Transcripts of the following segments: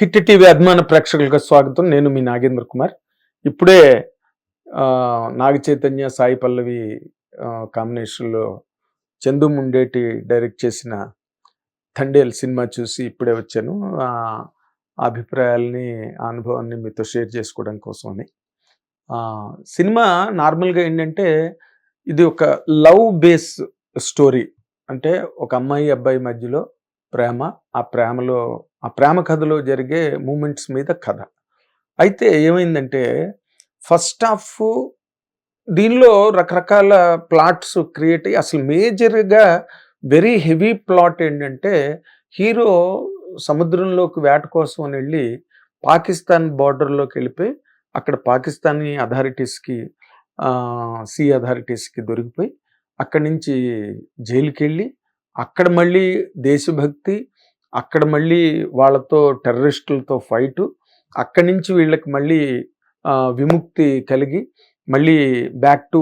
Hit TV అభిమాన ప్రేక్షకులకు స్వాగతం. నేను మీ నాగేంద్ర కుమార్. ఇప్పుడే నాగ చైతన్య, సాయి పల్లవి కాంబినేషన్లో చందు ముండేటి డైరెక్ట్ చేసిన థండేల్ సినిమా చూసి ఇప్పుడే వచ్చాను. ఆ అభిప్రాయాల్ని, ఆ అనుభవాన్ని మీతో షేర్ చేసుకోవడం కోసమని. సినిమా నార్మల్గా ఏంటంటే ఇది ఒక లవ్ బేస్ స్టోరీ. అంటే ఒక అమ్మాయి అబ్బాయి మధ్యలో ప్రేమ, ఆ ప్రేమ కథలో జరిగే మూమెంట్స్ మీద కథ. అయితే ఏమైందంటే ఫస్ట్ హాఫ్ దీనిలో రకరకాల ప్లాట్స్ క్రియేట్ అయ్యి అసలు మేజర్గా వెరీ హెవీ ప్లాట్ ఏంటంటే హీరో సముద్రంలోకి వేట కోసం అని వెళ్ళి పాకిస్తాన్ బార్డర్లోకి వెళ్ళిపోయి అక్కడ పాకిస్తానీ అథారిటీస్కి సీ అథారిటీస్కి దొరికిపోయి అక్కడి నుంచి జైలుకి వెళ్ళి అక్కడ మళ్ళీ దేశభక్తి, అక్కడ మళ్ళీ వాళ్ళతో టెర్రరిస్టులతో ఫైటు, అక్కడి నుంచి వీళ్ళకి మళ్ళీ విముక్తి కలిగి మళ్ళీ back to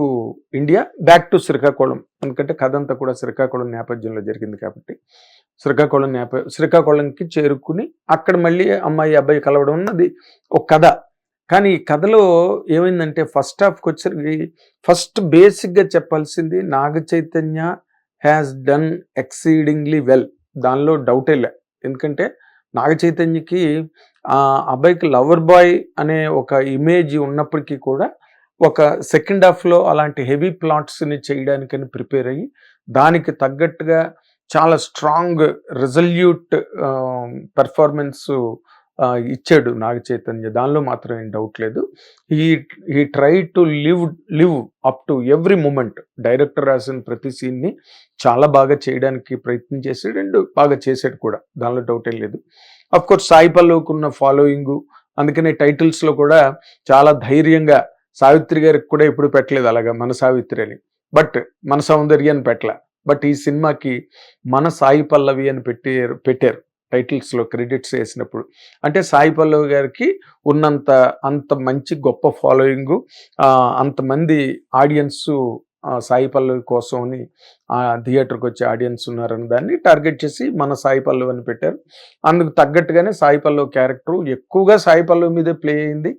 India, back to Srikakulam. ఎందుకంటే కథ అంతా కూడా శ్రీకాకుళం నేపథ్యంలో జరిగింది కాబట్టి శ్రీకాకుళంకి చేరుకుని అక్కడ మళ్ళీ అమ్మాయి అబ్బాయి కలవడం అన్నది ఒక కథ. కానీ ఈ కథలో ఏమైందంటే ఫస్ట్ హాఫ్కి వచ్చేసరికి ఫస్ట్ బేసిక్గా చెప్పాల్సింది Naga Chaitanya has done exceedingly well. దానిలో డౌటే లే. ఎందుకంటే నాగ చైతన్యకి అబ్బాయికి లవర్ బాయ్ అనే ఒక ఇమేజ్ ఉన్నప్పటికీ కూడా ఒక సెకండ్ హాఫ్లో అలాంటి హెవీ ప్లాట్స్ని చేయడానికని ప్రిపేర్ అయ్యి దానికి తగ్గట్టుగా చాలా స్ట్రాంగ్ రిజల్యూట్ పెర్ఫార్మెన్స్ ఇచ్చాడు నాగ చైతన్య. దానిలో మాత్రం ఏం డౌట్ లేదు. ఈ try to live up to every moment. Director రాసిన ప్రతి సీన్ని చాలా బాగా చేయడానికి ప్రయత్నం చేశాడు అండ్ బాగా చేశాడు కూడా, దానిలో డౌట్ ఏం లేదు. అఫ్కోర్స్ సాయి పల్లవికి ఉన్న ఫాలోయింగు, అందుకనే టైటిల్స్లో కూడా చాలా ధైర్యంగా సావిత్రి గారికి కూడా ఎప్పుడు పెట్టలేదు అలాగా మన సావిత్రి అని, బట్ మన సౌందర్యాన్ని పెట్టలే. బట్ ఈ సినిమాకి మన సాయి పల్లవి అని పెట్టారు టైటిల్స్లో క్రెడిట్స్ వేసినప్పుడు. అంటే సాయి పల్లవి గారికి అంత మంచి గొప్ప ఫాలోయింగు, అంతమంది ఆడియన్స్ సాయి పల్లవి కోసం అని థియేటర్కి వచ్చే ఆడియన్స్ ఉన్నారని దాన్ని టార్గెట్ చేసి మన సాయి పల్లవి అని పెట్టారు. అందుకు తగ్గట్టుగానే సాయి పల్లవి క్యారెక్టర్ ఎక్కువగా సాయి పల్లవి మీదే ప్లే అయింది.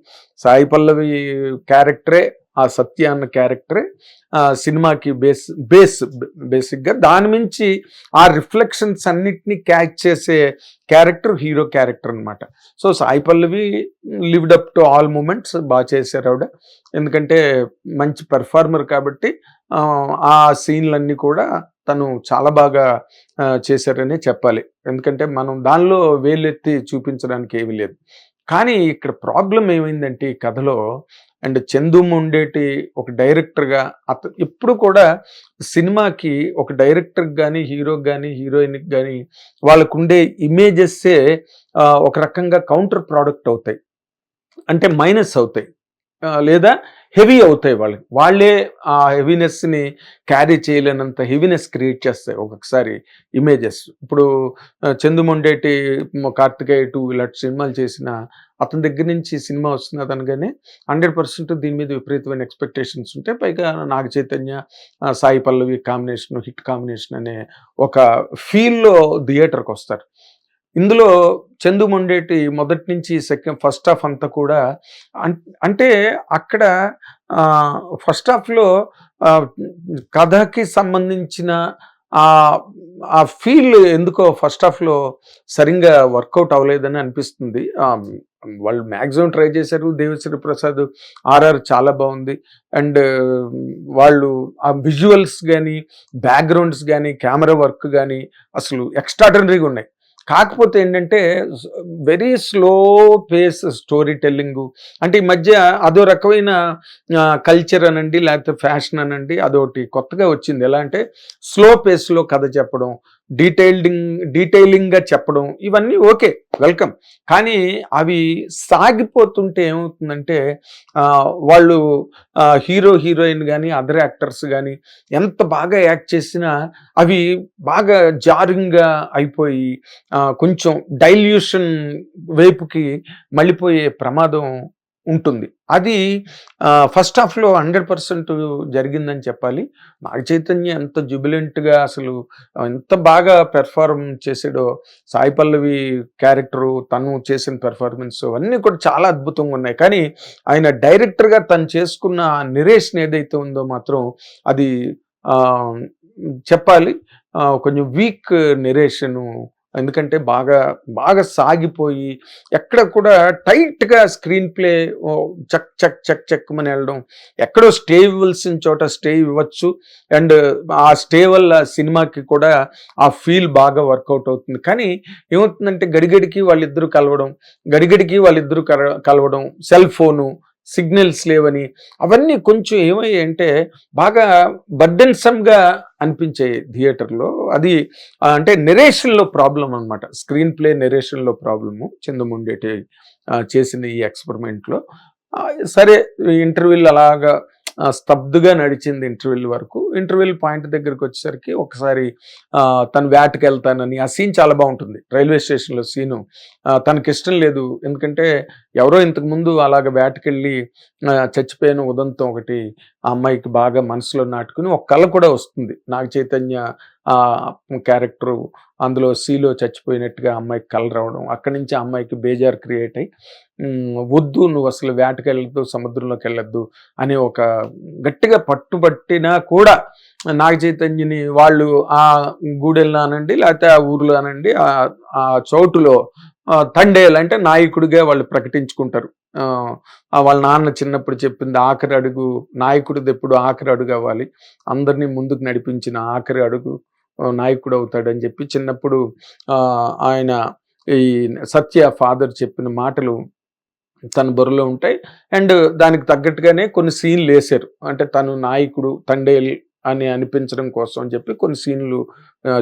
సాయి పల్లవి క్యారెక్టరే, ఆ సత్య అన్న క్యారెక్టరే సినిమాకి బేసిక్గా. దాని మించి ఆ రిఫ్లెక్షన్స్ అన్నిటినీ క్యాచ్ చేసే క్యారెక్టర్ హీరో క్యారెక్టర్ అనమాట. So Sai Pallavi lived up to all moments. బాగా చేశారు ఆవిడ, ఎందుకంటే మంచి పెర్ఫార్మర్ కాబట్టి ఆ సీన్లన్నీ కూడా తను చాలా బాగా చేశారనే చెప్పాలి. ఎందుకంటే మనం దానిలో వేలెత్తి చూపించడానికి ఏమీ లేదు. కానీ ఇక్కడ ప్రాబ్లం ఏమైందంటే ఈ కథలో, అండ్ చందు ముండేటి ఒక డైరెక్టర్గా ఎప్పుడు కూడా సినిమాకి ఒక డైరెక్టర్కి కానీ హీరోకి కానీ హీరోయిన్కి కానీ వాళ్ళకు ఉండే ఇమేజెస్సే ఒక రకంగా కౌంటర్ ప్రోడక్ట్ అవుతాయి, అంటే మైనస్ అవుతాయి లేదా హెవీ అవుతాయి. వాళ్ళే ఆ హెవీనెస్ని క్యారీ చేయలేనంత హెవీనెస్ క్రియేట్ చేస్తాయి ఒక్కొక్కసారి ఇమేజెస్. ఇప్పుడు చందు ముండేటి, కార్తికేయ 2 ఇలాంటి సినిమాలు చేసిన అతని దగ్గర నుంచి సినిమా వస్తున్నది అనగానే 100% దీని మీద విపరీతమైన ఎక్స్పెక్టేషన్స్ ఉంటాయి. పైగా Naga Chaitanya Sai Pallavi combination hit combination అనే ఒక ఫీల్లో థియేటర్కి వస్తారు. ఇందులో చందు ముండేటి మొదటి నుంచి ఫస్ట్ హాఫ్ అంతా కూడా అంటే అక్కడ ఫస్ట్ హాఫ్లో కథకి సంబంధించిన ఆ ఫీల్ ఎందుకో ఫస్ట్ హాఫ్లో సరిగ్గా వర్కౌట్ అవ్వలేదని అనిపిస్తుంది. వాళ్ళు మ్యాక్సిమం ట్రై చేశారు. దేవిశ్రీ ప్రసాద్ ఆర్ఆర్ చాలా బాగుంది, అండ్ వాళ్ళు ఆ విజువల్స్ కానీ బ్యాక్గ్రౌండ్స్ కానీ కెమెరా వర్క్ కానీ అసలు ఎక్స్ట్రాడనరీగా ఉన్నాయి. కాకపోతే ఏంటంటే very slow pace story telling. అంటే ఈ మధ్య అదో రకమైన కల్చర్ అనండి లేకపోతే ఫ్యాషన్ అనండి, అదొకటి కొత్తగా వచ్చింది. ఎలా అంటే స్లో పేస్లో కథ చెప్పడం, డీటెయిలింగ్గా చెప్పడం, ఇవన్నీ ఓకే, వెల్కమ్. కానీ అవి సాగిపోతుంటే ఏమవుతుందంటే వాళ్ళు హీరో హీరోయిన్ కానీ అదర్ యాక్టర్స్ కానీ ఎంత బాగా యాక్ట్ చేసినా అవి బాగా జారింగ్గా అయిపోయి కొంచెం డైల్యూషన్ వైపుకి మళ్ళీపోయే ప్రమాదం ఉంటుంది. అది ఫస్ట్ హాఫ్‌లో 100% జరిగిందని చెప్పాలి. నాగ చైతన్య ఎంత జుబిలెంట్‌గా అసలు ఎంత బాగా పెర్ఫార్మ్ చేసాడో, సాయి పల్లవి క్యారెక్టరు, తను చేసిన పెర్ఫార్మెన్స్ అవన్నీ కూడా చాలా అద్భుతంగా ఉన్నాయి. కానీ ఆయన డైరెక్టర్‌గా తను చేసుకున్న నిరేషన్ ఏదైతే ఉందో మాత్రం అది ఆహ్, చెప్పాలి కొంచెం వీక్ నెరేషను. ఎందుకంటే బాగా, బాగా సాగిపోయి ఎక్కడ కూడా టైట్‌గా స్క్రీన్ ప్లే చక్, చక్, చక్, చక్కుమని వెళ్ళడం. ఎక్కడో స్టే ఇవ్వాల్సిన చోట స్టే ఇవ్వచ్చు. అండ్ ఆ స్టే వల్ల సినిమాకి కూడా ఆ ఫీల్ బాగా వర్కౌట్ అవుతుంది. కానీ ఏమవుతుందంటే గడిగడికి వాళ్ళిద్దరూ కలవడం, గడిగడికి వాళ్ళిద్దరూ కలవడం, సెల్ ఫోను, సిగ్నల్స్ లేవని అవన్నీ కొంచెం ఏమయ్యాయంటే బాగా బర్డెన్సమ్‌గా అనిపించాయి థియేటర్‌లో. అది అంటే నెరేషన్‌లో ప్రాబ్లమ్ అనమాట. స్క్రీన్ ప్లే నెరేషన్‌లో ప్రాబ్లము. చంద్రముండేటి చేసిన ఈ ఎక్స్‌పెరిమెంట్‌లో. సరే ఇంటర్వెల్ అలాగా స్తబ్దుగా నడిచింది ఇంటర్వెల్ వరకు. ఇంటర్వెల్ పాయింట్ దగ్గరకొచ్చేసరికి ఒకసారి తను వేటకెళ్తానని ఆ సీన్ చాలా బావుంటుంది. రైల్వే స్టేషన్‌లో సీను. తనకిష్టం లేదు. ఎందుకంటే ఎవరో ఇంతకుముందు అలాగ వేటకెళ్ళి చచ్చిపోయిన ఉదంతం ఒకటి ఆ అమ్మాయికి బాగా మనసులో నాటుకుని ఒక కల కూడా వస్తుంది. నాగ చైతన్య క్యారెక్టరు అందులో సీలో చచ్చిపోయినట్టుగా అమ్మాయికి కల రావడం. అక్కడి నుంచి ఆ అమ్మాయికి బేజారు క్రియేట్ అయ్యి వద్దు నువ్వు అసలు వేటకెళ్ళొద్దు, సముద్రంలోకెళ్ళొద్దు అనే ఒక గట్టిగా పట్టుబట్టినా కూడా నాగ చైతన్యని వాళ్ళు ఆ గూడెల్లో అనండి, లేకపోతే ఆ ఊర్లో అనండి, ఆ చోటులో తండేలు అంటే నాయకుడిగా వాళ్ళు ప్రకటించుకుంటారు. వాళ్ళ నాన్న చిన్నప్పుడు చెప్పింది ఆఖరి అడుగు నాయకుడిది ఎప్పుడు ఆఖరి అడుగు అవ్వాలి, అందరినీ ముందుకు నడిపించిన ఆఖరి అడుగు నాయకుడు అవుతాడని చెప్పి చిన్నప్పుడు ఆయన ఈ సత్య ఫాదర్ చెప్పిన మాటలు తన బుర్రలో ఉంటాయి. అండ్ దానికి తగ్గట్టుగానే కొన్ని సీన్లు వేశారు. అంటే తను నాయకుడు తండేల్ అని అనిపించడం కోసం అని చెప్పి కొన్ని సీన్లు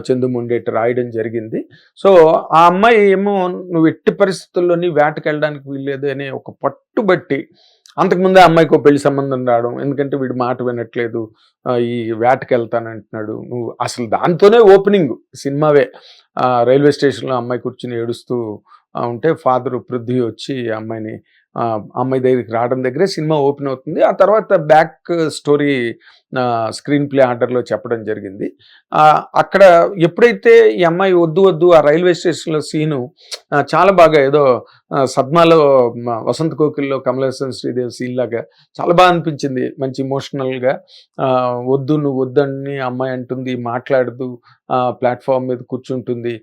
చందుముండేటి రాయడం జరిగింది. సో ఆ అమ్మాయి ఏమో నువ్వు ఎట్టి పరిస్థితుల్లోని వేటకెళ్ళడానికి వీల్లేదు అనే ఒక పట్టుబట్టి అంతకుముందే అమ్మాయికి ఒక పెళ్లి సంబంధం రావడం. ఎందుకంటే వీడు మాట వినట్లేదు, ఈ వేటకెళ్తానంటున్నాడు. నువ్వు అసలు దాంతోనే ఓపెనింగ్ సినిమావే. రైల్వే స్టేషన్‌లో అమ్మాయి కూర్చొని ఏడుస్తూ ఉంటే ఫాదరు పృథ్వీ వచ్చి అమ్మాయి దగ్గరికి రావడం దగ్గరే సినిమా ఓపెన్ అవుతుంది. ఆ తర్వాత బ్యాక్ స్టోరీ స్క్రీన్ ప్లే ఆర్డర్‌లో చెప్పడం జరిగింది. అక్కడ ఎప్పుడైతే ఈ అమ్మాయి వద్దు వద్దు ఆ రైల్వే స్టేషన్‌లో సీను చాలా బాగా ఏదో సద్మాలో వసంత కోకిల్లో కమల్ హాసన్ శ్రీదేవి సీన్ లాగా చాలా బాగా అనిపించింది. మంచి ఎమోషనల్‌గా వద్దు నువ్వు వద్దని అమ్మాయి అంటుంది, మాట్లాడదు, ప్లాట్‌ఫామ్ మీద కూర్చుంటుంది.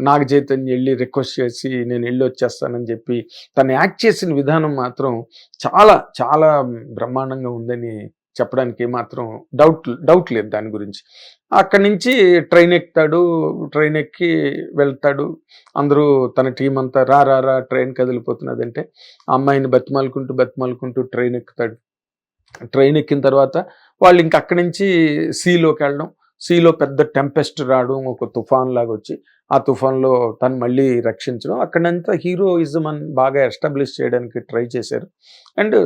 నాగ చైతన్య వెళ్ళి రిక్వెస్ట్ చేసి నేను వెళ్ళి వచ్చేస్తానని చెప్పి తను యాక్ట్ చేసిన విధానం మాత్రం చాలా చాలా బ్రహ్మాండంగా ఉందని చెప్పడానికి ఏమాత్రం డౌట్ లేదు దాని గురించి. అక్కడి నుంచి ట్రైన్ ఎక్కుతాడు. ట్రైన్ ఎక్కి వెళ్తాడు. అందరూ తన టీం అంతా రా రా రా ట్రైన్ కదిలిపోతున్నదంటే ఆ అమ్మాయిని బతిమాలుకుంటూ ట్రైన్ ఎక్కుతాడు. ట్రైన్ ఎక్కిన తర్వాత వాళ్ళు ఇంక అక్కడి నుంచి సీలోకి వెళ్ళడం, సీలో పెద్ద టెంపెస్ట్ రావడం, ఒక తుఫాన్ లాగా వచ్చి ఆ తుఫాన్లో తను మళ్ళీ రక్షించడం, అక్కడంతా హీరోయిజం అని బాగా ఎస్టాబ్లిష్ చేయడానికి ట్రై చేశారు. And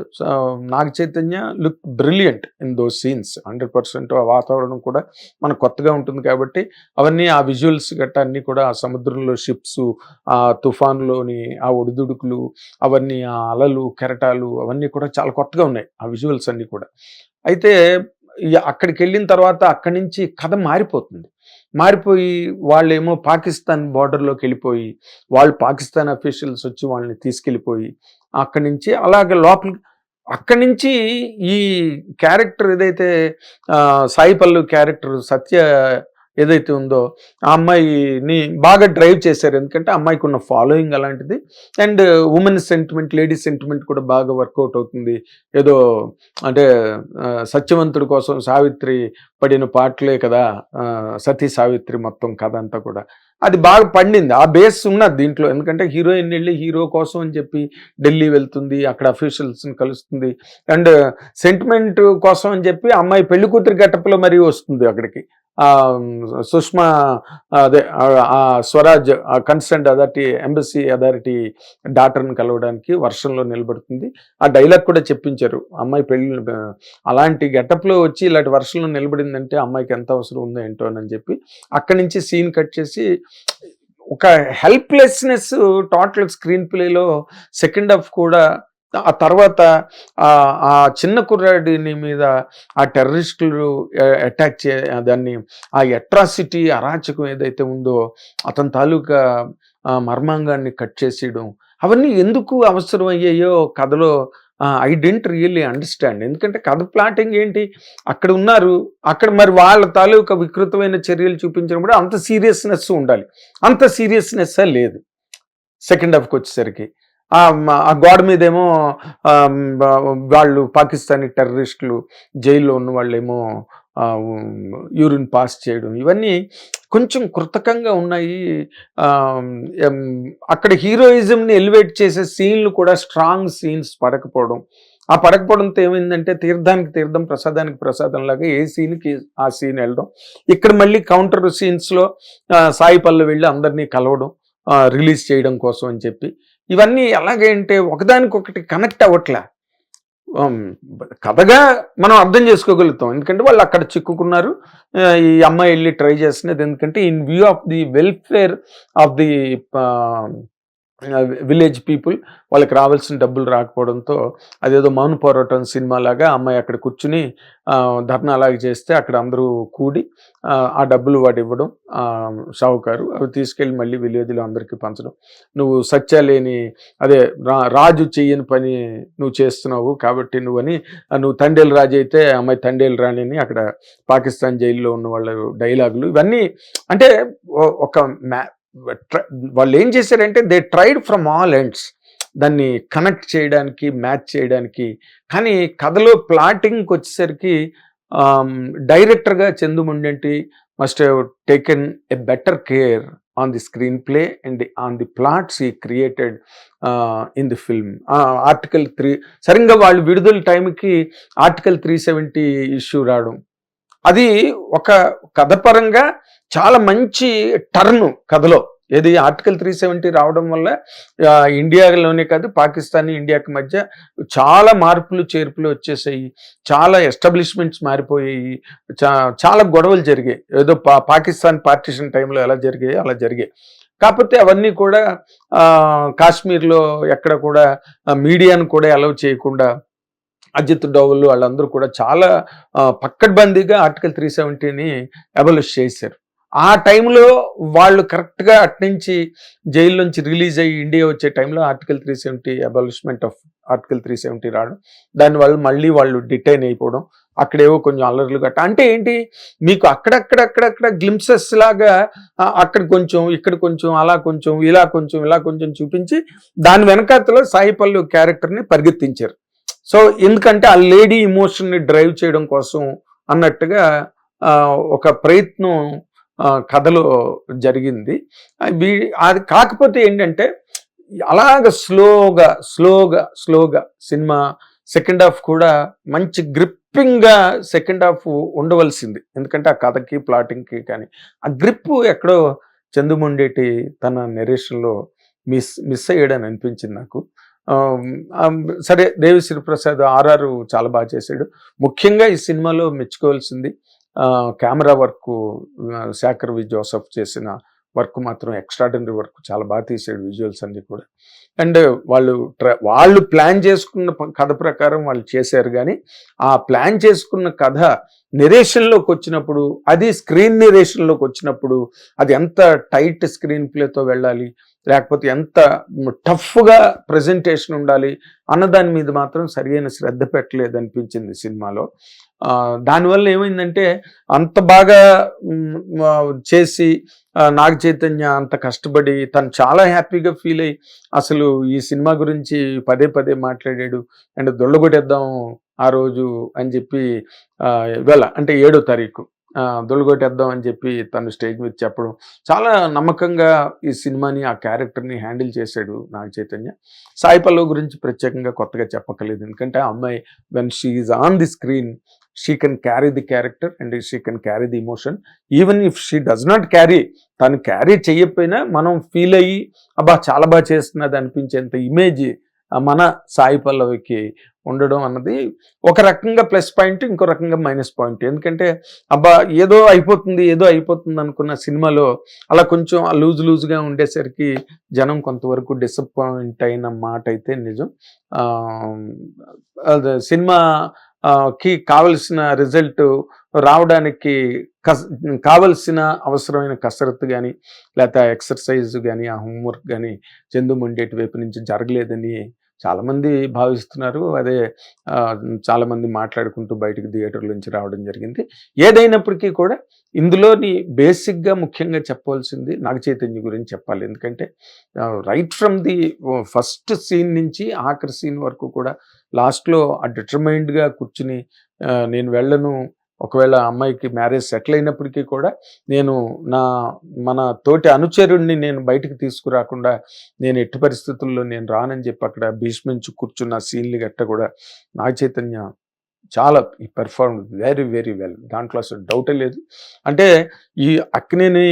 Naga Chaitanya look brilliant in those scenes. 100% ఆ వాతావరణం కూడా మనకు కొత్తగా ఉంటుంది కాబట్టి అవన్నీ ఆ విజువల్స్ గట్టా అన్నీ కూడా ఆ సముద్రంలో షిప్స్, ఆ తుఫాన్లోని ఆ ఒడిదుడుకులు, అవన్నీ ఆ అలలు కెరటాలు అవన్నీ కూడా చాలా కొత్తగా ఉన్నాయి ఆ విజువల్స్ అన్నీ కూడా. అయితే అక్కడికి వెళ్ళిన తర్వాత అక్కడి నుంచి కథ మారిపోతుంది. మారిపోయి వాళ్ళేమో పాకిస్తాన్ బోర్డర్‌లోకి వెళ్ళిపోయి, వాళ్ళు పాకిస్తాన్ అఫీషియల్స్ వచ్చి వాళ్ళని తీసుకెళ్ళిపోయి, అక్కడి నుంచి అలాగ లోపలికి అక్కడి నుంచి ఈ క్యారెక్టర్ ఏదైతే సాయి పల్లవి క్యారెక్టర్ సత్య ఏదైతే ఉందో ఆ అమ్మాయిని బాగా డ్రైవ్ చేశారు. ఎందుకంటే అమ్మాయికి ఉన్న ఫాలోయింగ్ అలాంటిది. And women sentiment, ladies sentiment కూడా బాగా వర్కౌట్ అవుతుంది. ఏదో అంటే సత్యవంతుడి కోసం సావిత్రి పడిన పాటలే కదా సతీ సావిత్రి మొత్తం కథ అంతా కూడా. అది బాగా పండింది. ఆ బేస్ ఉన్నది దీంట్లో. ఎందుకంటే హీరోయిన్ వెళ్ళి హీరో కోసం అని చెప్పి ఢిల్లీ వెళ్తుంది, అక్కడ అఫీషియల్స్ని కలుస్తుంది. అండ్ సెంటిమెంట్ కోసం అని చెప్పి అమ్మాయి పెళ్లి కూతురి గెటప్లో మరీ వస్తుంది అక్కడికి. సుష్మా అదే Swaraj concern authority embassy authority డాక్టర్ని కలవడానికి వర్షంలో నిలబడుతుంది. ఆ డైలాగ్ కూడా చెప్పించారు. అమ్మాయి పెళ్లి అలాంటి గెటప్లో వచ్చి ఇలాంటి వర్షంలో నిలబడిందంటే అమ్మాయికి ఎంత అవసరం ఉందో ఏంటో అని చెప్పి అక్కడి నుంచి సీన్ కట్ చేసి ఒక హెల్ప్లెస్నెస్ టోటల్ స్క్రీన్ ప్లేలో సెకండ్ హాఫ్ కూడా ఆ తర్వాత ఆ చిన్న కుర్రాడిని మీద ఆ టెర్రరిస్టులు అటాక్ దాన్ని ఆ అట్రాసిటీ అరాచకం ఏదైతే ఉందో అతని తాలూకా మర్మాంగాన్ని కట్ చేసేయడం అవన్నీ ఎందుకు అవసరం అయ్యాయో కథలో ఐ డెంట్ రియల్లీ అండర్స్టాండ్. ఎందుకంటే కథ ప్లాటింగ్ ఏంటి, అక్కడ ఉన్నారు, అక్కడ మరి వాళ్ళ తాలూకా వికృతమైన చర్యలు చూపించినప్పుడు అంత సీరియస్నెస్ ఉండాలి, అంత సీరియస్నెస్ లేదు సెకండ్ హాఫ్కి వచ్చేసరికి. ఆ గోడ మీదేమో వాళ్ళు పాకిస్తానీ టెర్రరిస్టులు జైల్లో ఉన్న వాళ్ళేమో యూరిన్ పాస్ చేయడం, ఇవన్నీ కొంచెం కృతకంగా ఉన్నాయి. అక్కడ హీరోయిజంని ఎలివేట్ చేసే సీన్లు కూడా స్ట్రాంగ్ సీన్స్ పడకపోవడం, ఆ పడకపోవడంతో ఏమైందంటే తీర్థానికి తీర్థం ప్రసాదానికి ప్రసాదం లాగా ఏ సీన్కి ఆ సీన్ వెళ్ళడం. ఇక్కడ మళ్ళీ కౌంటర్ సీన్స్లో సాయి పల్లవి వెళ్ళి అందరినీ కలవడం రిలీజ్ చేయడం కోసం అని చెప్పి, ఇవన్నీ ఎలాగంటే ఒకదానికొకటి కనెక్ట్ అవ్వట్లే. కథగా మనం అర్థం చేసుకోగలుగుతాం, ఎందుకంటే వాళ్ళు అక్కడ చిక్కుకున్నారు, ఈ అమ్మాయి వెళ్ళి ట్రై చేస్తున్నది ఎందుకంటే in view of the welfare of the village people, వాళ్ళకి రావాల్సిన డబ్బులు రాకపోవడంతో అదేదో మౌన పోరాటం సినిమా లాగా అమ్మాయి అక్కడ కూర్చుని ధర్నా అలాగే చేస్తే అక్కడ అందరూ కూడి ఆ డబ్బులు వాడు ఇవ్వడం షావుకారు, అవి తీసుకెళ్ళి మళ్ళీ విలేజ్లో అందరికీ పంచడం. నువ్వు సత్యాలేని అదే రాజు చెయ్యని పని నువ్వు చేస్తున్నావు కాబట్టి నువ్వు తండేలు రాజు అయితే అమ్మాయి తండేలు రాణిని అక్కడ పాకిస్తాన్ జైల్లో ఉన్న వాళ్ళ డైలాగులు, ఇవన్నీ అంటే ఒక వాళ్ళు ఏం చేశారంటే they tried from all ends దాన్ని కనెక్ట్ చేయడానికి, మ్యాచ్ చేయడానికి. కానీ కథలో ప్లాటింగ్కి వచ్చేసరికి డైరెక్టర్గా చందుముండెంటి must have taken a better care on the screenplay and on the plots ఈ created in the film. Article 3 సరిగ్గా వాళ్ళు విడుదల టైంకి ఆర్టికల్ 370 ఇష్యూ రావడం, అది ఒక కథపరంగా చాలా మంచి టర్న్ కథలో. ఏది ఆర్టికల్ 370 రావడం వల్ల ఇండియాలోనే కాదు పాకిస్తాన్ ఇండియాకి మధ్య చాలా మార్పులు చేర్పులు వచ్చేసాయి, చాలా ఎస్టాబ్లిష్మెంట్స్ మారిపోయాయి, చాలా గొడవలు జరిగాయి. ఏదో పాకిస్తాన్ పార్టిషన్ టైంలో ఎలా జరిగాయో అలా జరిగాయి. కాకపోతే అవన్నీ కూడా కాశ్మీర్లో ఎక్కడ కూడా మీడియాను కూడా అలౌ చేయకుండా అజిత్ డోవల్ వాళ్ళందరూ కూడా చాలా పక్కడ్బందీగా ఆర్టికల్ 370ని అబాలిష్ చేశారు. ఆ టైంలో వాళ్ళు కరెక్ట్గా అట్నుంచి జైలు నుంచి రిలీజ్ అయ్యి ఇండియా వచ్చే టైంలో ఆర్టికల్ 370 అబాలిష్మెంట్ ఆఫ్ ఆర్టికల్ 370 రావడం, దానివల్ల మళ్ళీ వాళ్ళు డిటైన్ అయిపోవడం, అక్కడేవో కొంచెం అల్లర్లు గట్ట. అంటే ఏంటి, మీకు అక్కడక్కడ గ్లింప్సెస్ లాగా అక్కడ కొంచెం ఇక్కడ కొంచెం అలా కొంచెం ఇలా కొంచెం ఇలా కొంచెం చూపించి దాని వెనకాతలో సాయి పల్లవి క్యారెక్టర్ని పరిగెత్తించారు. సో ఎందుకంటే ఆ లేడీ ఇమోషన్ని డ్రైవ్ చేయడం కోసం అన్నట్టుగా ఒక ప్రయత్నం కథలో జరిగింది. అది కాకపోతే ఏంటంటే అలాగ స్లోగా సినిమా సెకండ్ హాఫ్ కూడా మంచి గ్రిప్పింగ్గా సెకండ్ హాఫ్ ఉండవలసింది, ఎందుకంటే ఆ కథకి ప్లాటింగ్కి. కానీ ఆ గ్రిప్ ఎక్కడో చందుముండేటి తన నెరేషన్లో మిస్ అయ్యాడని అనిపించింది నాకు. సరే, దేవిశ్రీ ప్రసాద్ ఆర్ఆర్ చాలా బాగా చేశాడు. ముఖ్యంగా ఈ సినిమాలో మెచ్చుకోవాల్సింది కెమెరా వర్క్, శాకర్ వి జోసెఫ్ చేసిన వర్క్ మాత్రం ఎక్స్ట్రాడినరీ వర్క్, చాలా బాగా తీసాడు విజువల్స్ అన్ని కూడా. అండ్ వాళ్ళు ప్లాన్ చేసుకున్న కథ ప్రకారం వాళ్ళు చేశారు, కానీ ఆ ప్లాన్ చేసుకున్న కథ నెరేషన్లోకి వచ్చినప్పుడు, అది స్క్రీన్ నెరేషన్లోకి వచ్చినప్పుడు అది ఎంత టైట్ స్క్రీన్ ప్లేతో వెళ్ళాలి, లేకపోతే ఎంత టఫ్గా ప్రజెంటేషన్ ఉండాలి అన్నదాని మీద మాత్రం సరైన శ్రద్ధ పెట్టలేదు అనిపించింది సినిమాలో. దానివల్ల ఏమైందంటే అంత బాగా చేసి నాగ చైతన్య అంత కష్టపడి తను చాలా హ్యాపీగా ఫీల్ అయ్యి అసలు ఈ సినిమా గురించి పదే మాట్లాడాడు. అండ్ దొళ్ళగొట్టేద్దాం ఆ రోజు అని చెప్పి ఇవాళ అంటే 7వ తారీఖు దొళ్ళగొట్టేద్దాం అని చెప్పి తను స్టేజ్ మీద చెప్పడం, చాలా నమ్మకంగా ఈ సినిమాని ఆ క్యారెక్టర్ని హ్యాండిల్ చేశాడు నాగ చైతన్య. సాయి పల్లవి గురించి ప్రత్యేకంగా కొత్తగా చెప్పక్కర్లేదు, ఎందుకంటే ఆ అమ్మాయి when she is on the screen she can carry the character and she can carry the emotion. Even if she does not carry, తను క్యారీ చేయకపోయినా మనం ఫీల్ అయ్యి అబ్బా చాలా బాగా చేస్తున్నది అనిపించేంత ఇమేజ్ మన సాయి పల్లవికి ఉండడం అన్నది ఒక రకంగా ప్లస్ పాయింట్, ఇంకో రకంగా మైనస్ పాయింట్. ఎందుకంటే అబ్బా ఏదో అయిపోతుంది అనుకున్న సినిమాలో అలా కొంచెం లూజ్గా ఉండేసరికి జనం కొంతవరకు డిసప్పాయింట్ అయిన మాట అయితే నిజం. అదే సినిమా కి కావలసిన రిజల్ట్ రావడానికి కావలసిన అవసరమైన కసరత్తు కానీ, లేకపోతే ఆ ఎక్సర్సైజ్ కానీ, ఆ హోంవర్క్ కానీ చందు వైపు నుంచి జరగలేదని చాలామంది భావిస్తున్నారు. అదే చాలామంది మాట్లాడుకుంటూ బయటికి థియేటర్ల నుంచి రావడం జరిగింది. ఏదైనప్పటికీ కూడా ఇందులోని బేసిక్గా ముఖ్యంగా చెప్పవలసింది నాగ చైతన్య గురించి చెప్పాలి. ఎందుకంటే right from the first scene నుంచి ఆఖరి సీన్ వరకు కూడా లాస్ట్లో ఆ డిటర్మైన్డ్గా కూర్చుని నేను వెళ్ళను, ఒకవేళ అమ్మాయికి మ్యారేజ్ సెటిల్ అయినప్పటికీ కూడా నేను మన తోటి అనుచరుడిని నేను బయటికి తీసుకురాకుండా నేను ఎట్టి పరిస్థితుల్లో నేను రానని చెప్పి అక్కడ భీష్మించి కూర్చున్న సీన్లు గట్ట కూడా నాగ చైతన్య చాలా పెర్ఫార్మ్ వెరీ వెరీ వెల్, దాంట్లో అసలు డౌటే లేదు. అంటే ఈ అక్కినేని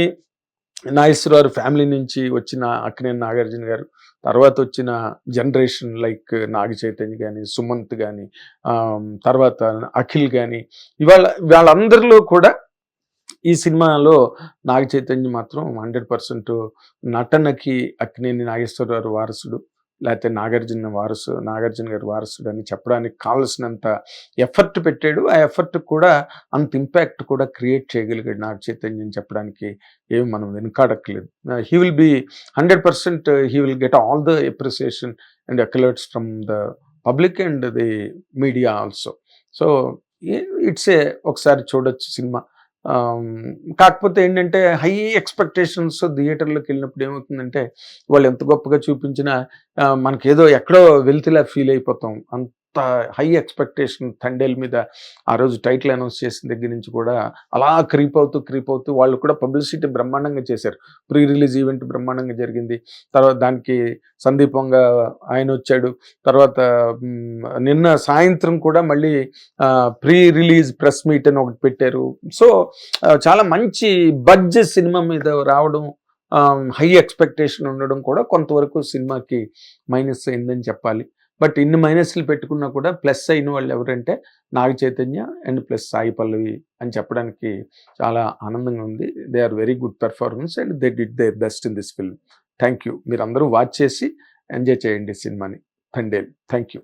నాగేశ్వరరావు ఫ్యామిలీ నుంచి వచ్చిన అక్కినేని నాగార్జున గారు, తర్వాత వచ్చిన జనరేషన్ లైక్ నాగ చైతన్య కానీ, సుమంత్ కానీ, తర్వాత అఖిల్ కానీ, వాళ్ళందరిలో కూడా ఈ సినిమాలో నాగ చైతన్య మాత్రం 100% నటనకి అక్కినేని నాగేశ్వరరావు వారసుడు, లేకపోతే నాగార్జున గారి వారసుడు అని చెప్పడానికి కావలసినంత ఎఫర్ట్ పెట్టాడు. ఆ ఎఫర్ట్ కూడా అంత ఇంపాక్ట్ కూడా క్రియేట్ చేయగలిగాడు నాగ చైతన్యం చెప్పడానికి ఏమి మనం వెనుకాడక్కలేదు. He will be 100% he will get all the appreciation and accolades from the public and the media also. So it's ఒకసారి చూడొచ్చు సినిమా. కాకపోతే ఏంటంటే హై ఎక్స్పెక్టేషన్స్ థియేటర్లోకి వెళ్ళినప్పుడు ఏమవుతుందంటే వాళ్ళు ఎంత గొప్పగా చూపించినా మనకేదో ఎక్కడో వెళ్తేలా ఫీల్ అయిపోతాం. అంత హై ఎక్స్పెక్టేషన్ తండేల్ మీద ఆ రోజు టైటిల్ అనౌన్స్ చేసిన దగ్గర నుంచి కూడా అలా క్రీప్ అవుతూ వాళ్ళు కూడా పబ్లిసిటీ బ్రహ్మాండంగా చేశారు. ప్రీ రిలీజ్ ఈవెంట్ బ్రహ్మాండంగా జరిగింది. తర్వాత దానికి సందీపంగా ఆయన వచ్చాడు. తర్వాత నిన్న సాయంత్రం కూడా మళ్ళీ ప్రీ రిలీజ్ ప్రెస్ మీట్ అని ఒకటి పెట్టారు. సో చాలా మంచి బడ్జెట్ సినిమా మీద రావడం, హై ఎక్స్పెక్టేషన్ ఉండడం కూడా కొంతవరకు సినిమాకి మైనస్ అయిందని చెప్పాలి. బట్ ఇన్ని మైనస్లు పెట్టుకున్నా కూడా ప్లస్ అయిన వాళ్ళు ఎవరంటే నాగ చైతన్య అండ్ ప్లస్ సాయి పల్లవి అని చెప్పడానికి చాలా ఆనందంగా ఉంది. They are very good performance and they did their best in this film. Thank you. మీరు అందరూ వాచ్ చేసి ఎంజాయ్ చేయండి సినిమాని. తండేల్. Thank you.